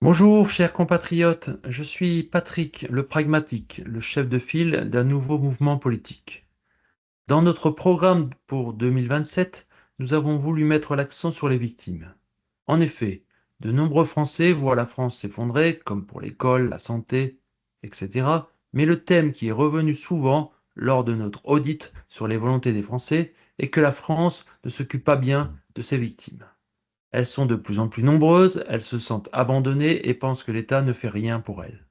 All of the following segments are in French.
Bonjour, chers compatriotes, je suis Patrick le pragmatique, le chef de file d'un nouveau mouvement politique. Dans notre programme pour 2027, nous avons voulu mettre l'accent sur les victimes. En effet, de nombreux Français voient la France s'effondrer, comme pour l'école, la santé, etc. Mais le thème qui est revenu souvent lors de notre audit sur les volontés des Français est que la France ne s'occupe pas bien de ses victimes. Elles sont de plus en plus nombreuses, elles se sentent abandonnées et pensent que l'État ne fait rien pour elles.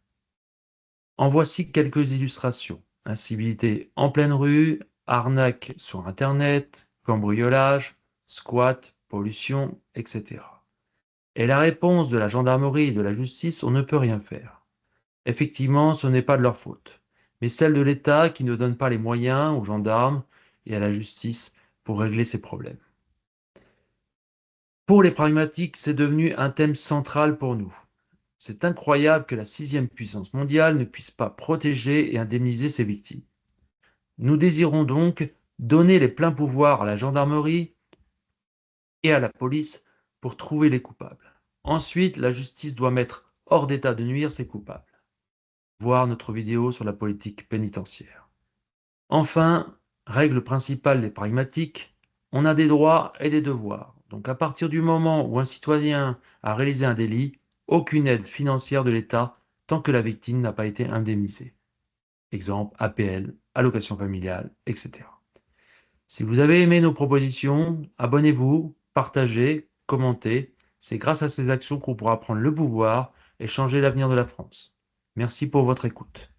En voici quelques illustrations. Incivilité en pleine rue, arnaque sur Internet, cambriolage, squat, pollution, etc. Et la réponse de la gendarmerie et de la justice, on ne peut rien faire. Effectivement, ce n'est pas de leur faute, mais celle de l'État qui ne donne pas les moyens aux gendarmes et à la justice pour régler ces problèmes. Pour les pragmatiques, c'est devenu un thème central pour nous. C'est incroyable que la sixième puissance mondiale ne puisse pas protéger et indemniser ses victimes. Nous désirons donc donner les pleins pouvoirs à la gendarmerie et à la police pour trouver les coupables. Ensuite, la justice doit mettre hors d'état de nuire ces coupables. Voir notre vidéo sur la politique pénitentiaire. Enfin, règle principale des pragmatiques, on a des droits et des devoirs. Donc à partir du moment où un citoyen a réalisé un délit, aucune aide financière de l'État tant que la victime n'a pas été indemnisée. Exemple, APL, allocation familiale, etc. Si vous avez aimé nos propositions, abonnez-vous, partagez, commentez. C'est grâce à ces actions qu'on pourra prendre le pouvoir et changer l'avenir de la France. Merci pour votre écoute.